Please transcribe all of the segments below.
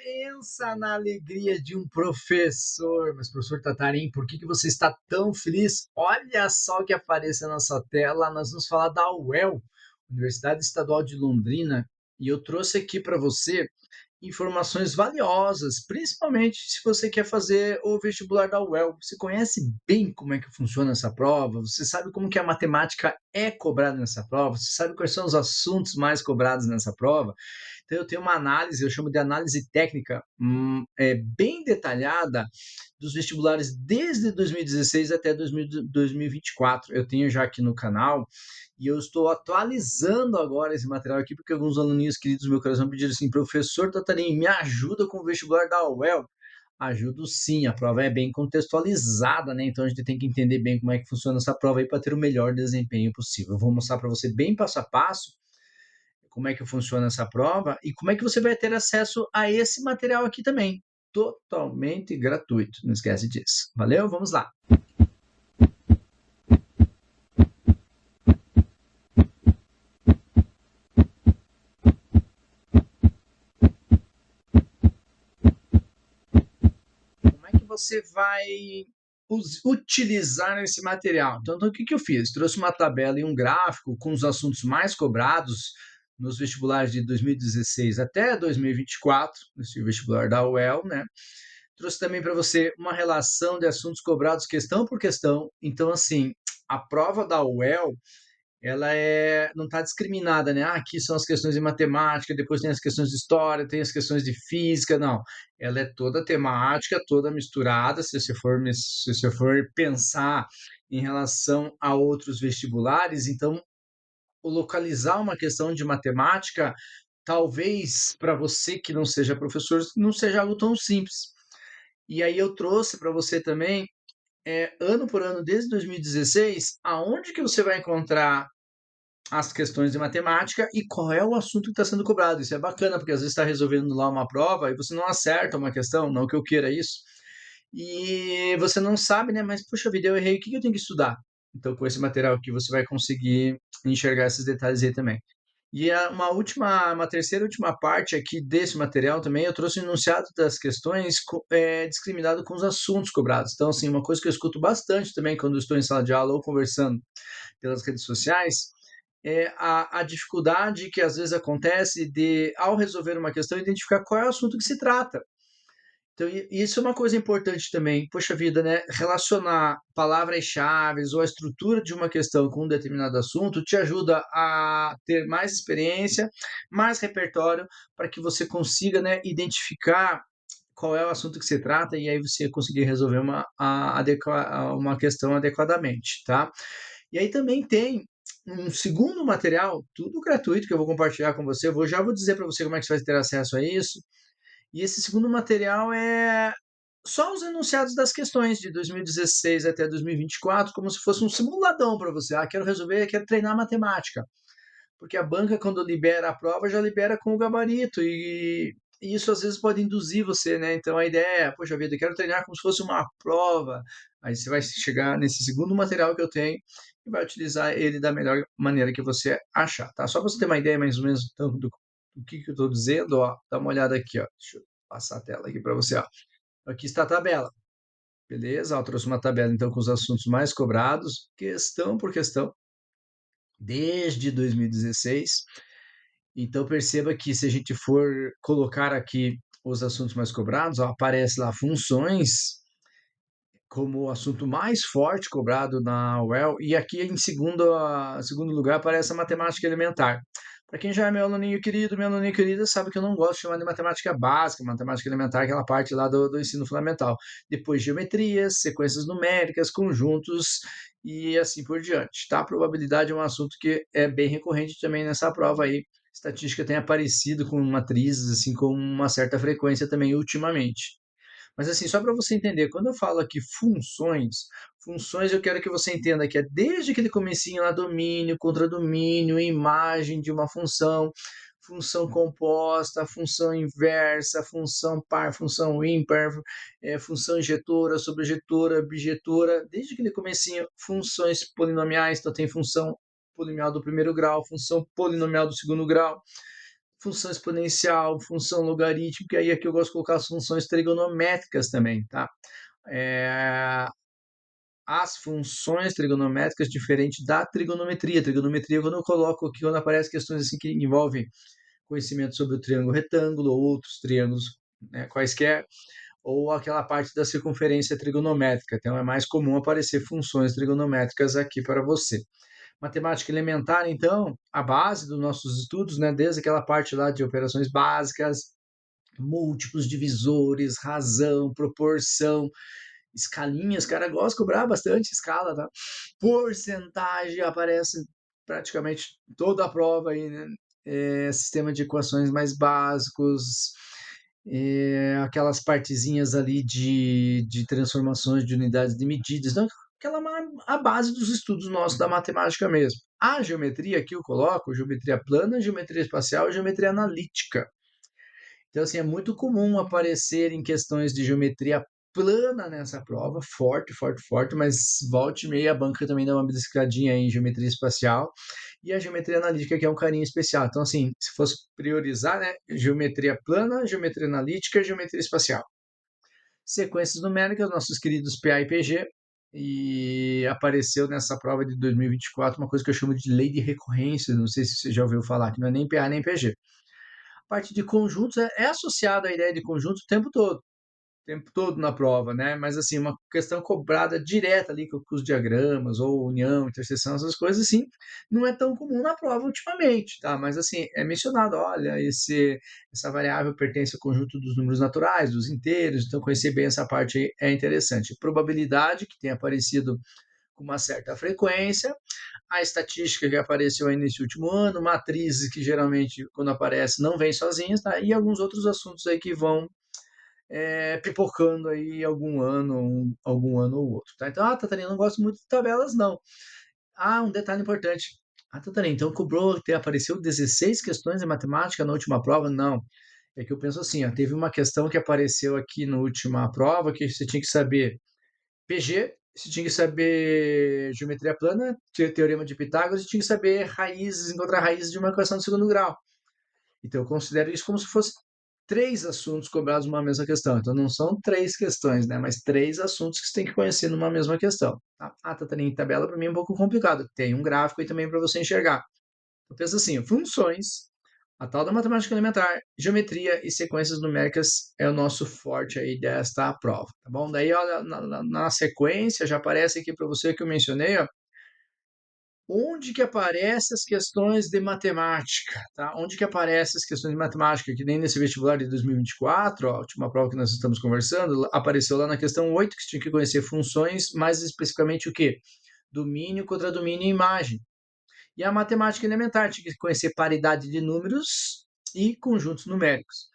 Pensa na alegria de um professor, mas professor Tatarim, por que você está tão feliz? Olha só o que aparece na sua tela, nós vamos falar da UEL, Universidade Estadual de Londrina, e eu trouxe aqui para você informações valiosas, principalmente se você quer fazer o vestibular da UEL. Você conhece bem como é que funciona essa prova? Você sabe como que a matemática é cobrada nessa prova? Você sabe quais são os assuntos mais cobrados nessa prova? Então, eu tenho uma análise, eu chamo de análise técnica, bem detalhada dos vestibulares desde 2016 até 2024. Eu tenho já aqui no canal e eu estou atualizando agora esse material aqui, porque alguns aluninhos queridos do meu coração pediram assim, professor Tatarim, me ajuda com o vestibular da UEL. Ajudo sim, a prova é bem contextualizada, né? Então a gente tem que entender bem como é que funciona essa prova aí para ter o melhor desempenho possível. Eu vou mostrar para você bem passo a passo como é que funciona essa prova e como é que você vai ter acesso a esse material aqui também, totalmente gratuito. Não esquece disso. Valeu? Vamos lá. Como é que você vai utilizar esse material? Então, o que eu fiz? Trouxe uma tabela e um gráfico com os assuntos mais cobrados nos vestibulares de 2016 até 2024, nesse vestibular da UEL, né? Trouxe também para você uma relação de assuntos cobrados questão por questão. Então, assim, a prova da UEL, ela não está discriminada, né? Ah, aqui são as questões de matemática, depois tem as questões de história, tem as questões de física, não. Ela é toda temática, toda misturada. Se você for pensar em relação a outros vestibulares, então, localizar uma questão de matemática, talvez para você que não seja professor, não seja algo tão simples. E aí eu trouxe para você também, ano por ano, desde 2016, aonde que você vai encontrar as questões de matemática e qual é o assunto que está sendo cobrado. Isso é bacana, porque às vezes está resolvendo lá uma prova e você não acerta uma questão, não que eu queira isso, e você não sabe, né? Mas, puxa vida, eu errei, o que eu tenho que estudar? Então, com esse material aqui, você vai conseguir enxergar esses detalhes aí também. E uma terceira e última parte aqui desse material também, eu trouxe o enunciado das questões discriminado com os assuntos cobrados. Então, assim, uma coisa que eu escuto bastante também quando eu estou em sala de aula ou conversando pelas redes sociais, é a dificuldade que às vezes acontece de, ao resolver uma questão, identificar qual é o assunto que se trata. Então, isso é uma coisa importante também. Poxa vida, né? Relacionar palavras-chave ou a estrutura de uma questão com um determinado assunto te ajuda a ter mais experiência, mais repertório, para que você consiga, né, identificar qual é o assunto que se trata e aí você conseguir resolver uma questão adequadamente, tá? E aí também tem um segundo material, tudo gratuito, que eu vou compartilhar com você. Já vou dizer para você como é que você vai ter acesso a isso. E esse segundo material é só os enunciados das questões de 2016 até 2024, como se fosse um simuladão para você. Ah, quero resolver, quero treinar matemática. Porque a banca, quando libera a prova, já libera com o gabarito. E isso às vezes pode induzir você, né? Então a ideia é, poxa vida, eu quero treinar como se fosse uma prova. Aí você vai chegar nesse segundo material que eu tenho e vai utilizar ele da melhor maneira que você achar, tá? Só para você ter uma ideia mais ou menos então, do que eu estou dizendo, ó, dá uma olhada aqui, ó. Deixa eu passar a tela aqui para você, ó. Aqui está a tabela, beleza? Ó, eu trouxe uma tabela então com os assuntos mais cobrados, questão por questão, desde 2016. Então perceba que se a gente for colocar aqui os assuntos mais cobrados, ó, aparece lá funções como o assunto mais forte cobrado na UEL, e aqui em segundo lugar aparece a matemática elementar. Para quem já é meu aluninho querido, minha aluninha querida, sabe que eu não gosto de chamar de matemática básica, matemática elementar, aquela parte lá do ensino fundamental. Depois geometrias, sequências numéricas, conjuntos e assim por diante, tá? A probabilidade é um assunto que é bem recorrente também nessa prova aí. Estatística tem aparecido com matrizes assim com uma certa frequência também ultimamente. Mas assim, só para você entender, quando eu falo aqui funções eu quero que você entenda que é desde aquele comecinho lá, domínio, contradomínio, imagem de uma função, função composta, função inversa, função par, função ímpar, função injetora, sobrejetora, bijetora, desde aquele comecinho, funções polinomiais, então tem função polinomial do primeiro grau, função polinomial do segundo grau, função exponencial, função logarítmica, e aqui eu gosto de colocar as funções trigonométricas também, tá? É, as funções trigonométricas diferente da trigonometria. Trigonometria, quando eu coloco aqui, quando aparecem questões assim que envolvem conhecimento sobre o triângulo retângulo ou outros triângulos, né, quaisquer, ou aquela parte da circunferência trigonométrica. Então, é mais comum aparecer funções trigonométricas aqui para você. Matemática elementar, então, a base dos nossos estudos, né, desde aquela parte lá de operações básicas, múltiplos divisores, razão, proporção, escalinhas, cara, gosta de cobrar bastante escala, tá? Porcentagem aparece praticamente toda a prova aí, né? Sistema de equações mais básicos, aquelas partezinhas ali de transformações de unidades de medidas, então, aquela a base dos estudos nossos da matemática mesmo. A geometria aqui eu coloco geometria plana, geometria espacial e geometria analítica. Então, assim, é muito comum aparecer em questões de geometria plana nessa prova, forte, forte, forte, mas volte e meia a banca também dá uma beliscadinha em geometria espacial e a geometria analítica, que é um carinho especial. Então, assim, se fosse priorizar, né, geometria plana, geometria analítica, geometria espacial. Sequências numéricas, nossos queridos PA e PG, e apareceu nessa prova de 2024 uma coisa que eu chamo de lei de recorrência, não sei se você já ouviu falar, que não é nem PA nem PG. A parte de conjuntos é associada à ideia de conjunto o tempo todo na prova, né? Mas assim, uma questão cobrada direta ali com os diagramas, ou união, interseção, essas coisas assim, não é tão comum na prova ultimamente, tá? Mas assim, é mencionado, olha, essa variável pertence ao conjunto dos números naturais, dos inteiros, então conhecer bem essa parte aí é interessante. Probabilidade, que tem aparecido com uma certa frequência, a estatística que apareceu aí nesse último ano, matrizes que geralmente, quando aparece, não vem sozinhas, tá? E alguns outros assuntos aí que vão pipocando aí algum ano ou outro, tá? Então, Tatarina, não gosto muito de tabelas, não. Um detalhe importante. Tatarina, então cobrou, apareceu 16 questões de matemática na última prova? Não. É que eu penso assim, teve uma questão que apareceu aqui na última prova que você tinha que saber PG, você tinha que saber geometria plana, teorema de Pitágoras, e tinha que saber raízes, encontrar raízes de uma equação de segundo grau. Então, eu considero isso como se fosse três assuntos cobrados numa mesma questão. Então, não são três questões, né? Mas três assuntos que você tem que conhecer numa mesma questão. Tá? Tatarina, em tabela para mim é um pouco complicado. Tem um gráfico aí também para você enxergar. Eu penso assim, funções, a tal da matemática elementar, geometria e sequências numéricas é o nosso forte aí desta prova, tá bom? Daí, olha, na sequência, já aparece aqui para você que eu mencionei, ó, onde que aparecem as questões de matemática, tá? Onde que aparecem as questões de matemática, que nem nesse vestibular de 2024, ó, a última prova que nós estamos conversando, apareceu lá na questão 8, que você tinha que conhecer funções, mais especificamente o quê? Domínio contra domínio e imagem. E a matemática elementar, tinha que conhecer paridade de números e conjuntos numéricos.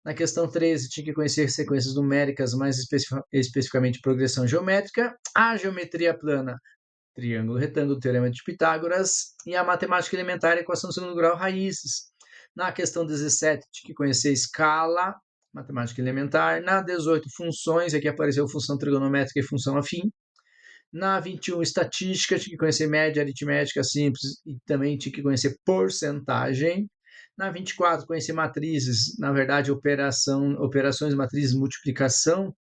Na questão 13, tinha que conhecer sequências numéricas, mais especificamente progressão geométrica. A geometria plana, triângulo, retângulo, teorema de Pitágoras, e a matemática elementar, equação de segundo grau, raízes. Na questão 17, tinha que conhecer escala, matemática elementar. Na 18, funções, aqui apareceu função trigonométrica e função afim. Na 21, estatística, tinha que conhecer média, aritmética simples e também tinha que conhecer porcentagem. Na 24, conhecer matrizes, na verdade, operações matrizes, multiplicação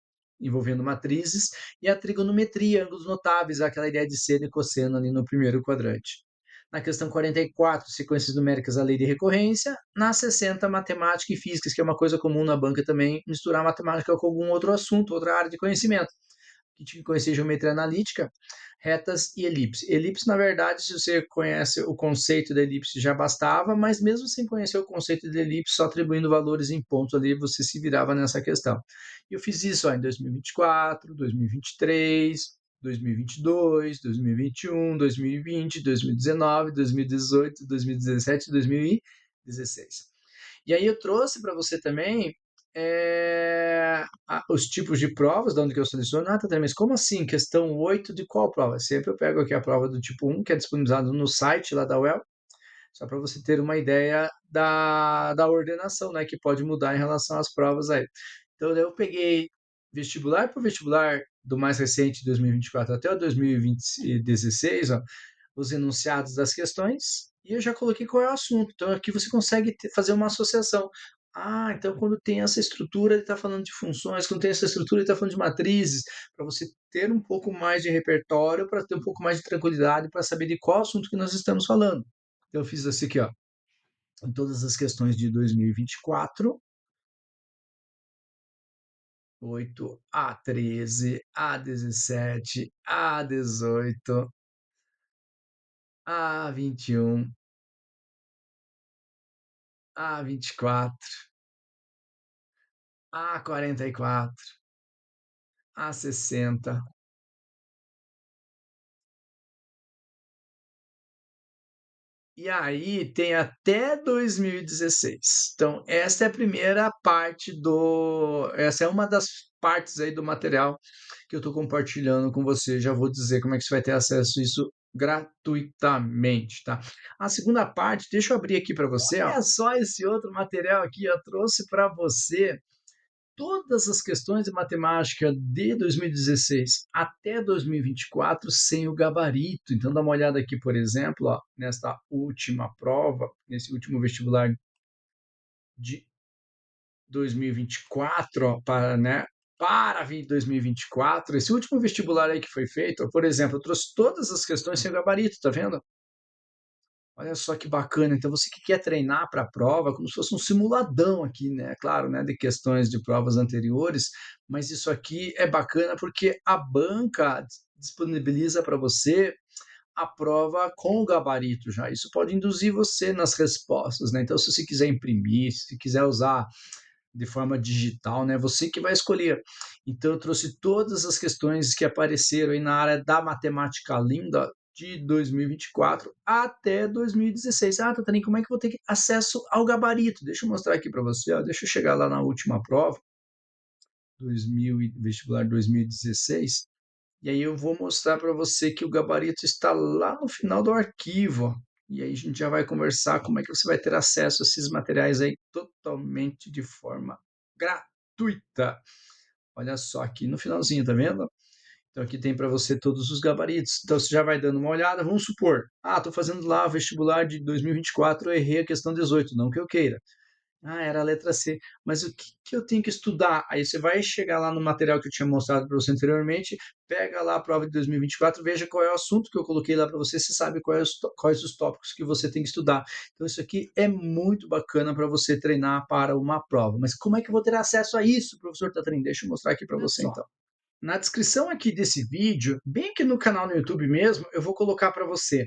envolvendo matrizes, e a trigonometria, ângulos notáveis, aquela ideia de seno e cosseno ali no primeiro quadrante. Na questão 44, sequências numéricas, a lei de recorrência. Na 60, matemática e física, que é uma coisa comum na banca também, misturar matemática com algum outro assunto, outra área de conhecimento. Que tinha que conhecer geometria analítica, retas e elipse. Elipse, na verdade, se você conhece o conceito da elipse já bastava, mas mesmo sem conhecer o conceito de elipse, só atribuindo valores em pontos ali, você se virava nessa questão. E eu fiz isso em 2024, 2023, 2022, 2021, 2020, 2019, 2018, 2017 e 2016. E aí eu trouxe para você também os tipos de provas, de onde que eu seleciono. Tadeu, mas como assim? Questão 8 de qual prova? Sempre eu pego aqui a prova do tipo 1, que é disponibilizado no site lá da UEL, só para você ter uma ideia da ordenação, né, que pode mudar em relação às provas aí. Então, eu peguei vestibular por vestibular do mais recente, 2024 até o 2016, ó, os enunciados das questões, e eu já coloquei qual é o assunto. Então aqui você consegue fazer uma associação. Ah, então quando tem essa estrutura, ele está falando de funções, quando tem essa estrutura, ele está falando de matrizes, para você ter um pouco mais de repertório, para ter um pouco mais de tranquilidade, para saber de qual assunto que nós estamos falando. Então eu fiz assim aqui, ó, em todas as questões de 2024, 8 a 13, a 17, a 18, a 21, a 24, a 44, a 60. E aí tem até 2016. Então, essa é a primeira parte do. Essa é uma das partes aí do material que eu estou compartilhando com você. Já vou dizer como é que você vai ter acesso a isso gratuitamente, tá? A segunda parte, deixa eu abrir aqui para você. Olha só esse outro material aqui, eu trouxe para você todas as questões de matemática de 2016 até 2024 sem o gabarito. Então, dá uma olhada aqui, por exemplo, ó, nesta última prova, nesse último vestibular de 2024, ó, para vir 2024, esse último vestibular aí que foi feito, ó, por exemplo, eu trouxe todas as questões sem o gabarito, tá vendo? Olha só que bacana. Então, você que quer treinar para a prova, como se fosse um simuladão aqui, né? Claro, né? De questões de provas anteriores, mas isso aqui é bacana porque a banca disponibiliza para você a prova com o gabarito já. Isso pode induzir você nas respostas, né? Então, se você quiser imprimir, se quiser usar de forma digital, né? Você que vai escolher. Então, eu trouxe todas as questões que apareceram aí na área da matemática linda de 2024 até 2016. Ah, Tatarim, como é que eu vou ter acesso ao gabarito? Deixa eu mostrar aqui para você, ó. Deixa eu chegar lá na última prova, 2000, vestibular 2016, e aí eu vou mostrar para você que o gabarito está lá no final do arquivo, ó. E aí a gente já vai conversar como é que você vai ter acesso a esses materiais aí totalmente de forma gratuita. Olha só aqui no finalzinho, tá vendo? Então aqui tem para você todos os gabaritos. Então você já vai dando uma olhada. Vamos supor, estou fazendo lá o vestibular de 2024, eu errei a questão 18, não que eu queira. Ah, era a letra C. Mas o que que eu tenho que estudar? Aí você vai chegar lá no material que eu tinha mostrado para você anteriormente, pega lá a prova de 2024, veja qual é o assunto que eu coloquei lá para você, você sabe quais os tópicos que você tem que estudar. Então, isso aqui é muito bacana para você treinar para uma prova. Mas como é que eu vou ter acesso a isso, professor Tatrin? Deixa eu mostrar aqui para você, então. Na descrição aqui desse vídeo, bem aqui no canal no YouTube mesmo, eu vou colocar para você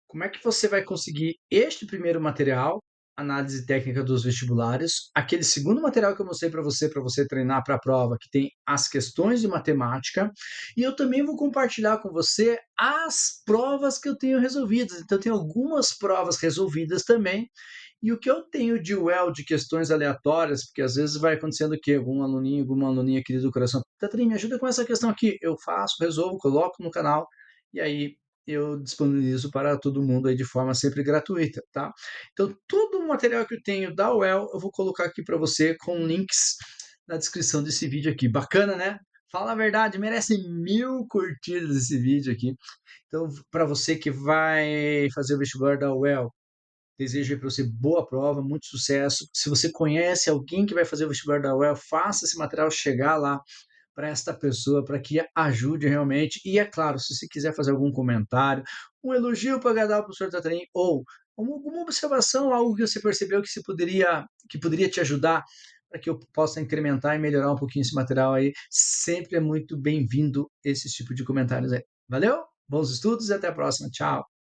como é que você vai conseguir este primeiro material, análise técnica dos vestibulares, aquele segundo material que eu mostrei para você treinar para a prova, que tem as questões de matemática, e eu também vou compartilhar com você as provas que eu tenho resolvidas. Então, eu tenho algumas provas resolvidas também, e o que eu tenho de UEL, de questões aleatórias, porque às vezes vai acontecendo o quê? Algum aluninho, alguma aluninha querido do coração, Tatrin, me ajuda com essa questão aqui. Eu faço, resolvo, coloco no canal, e aí eu disponibilizo para todo mundo aí de forma sempre gratuita, tá? Então, todo o material que eu tenho da UEL, eu vou colocar aqui para você com links na descrição desse vídeo aqui. Bacana, né? Fala a verdade, merece 1000 curtidas esse vídeo aqui. Então, para você que vai fazer o vestibular da UEL, desejo para você boa prova, muito sucesso. Se você conhece alguém que vai fazer o vestibular da UEL, faça esse material chegar lá para esta pessoa, para que ajude realmente. E é claro, se você quiser fazer algum comentário, um elogio para agradar o professor Tatarim, ou alguma observação, algo que você percebeu que poderia te ajudar para que eu possa incrementar e melhorar um pouquinho esse material aí, sempre é muito bem-vindo esse tipo de comentários aí. Valeu? Bons estudos e até a próxima. Tchau!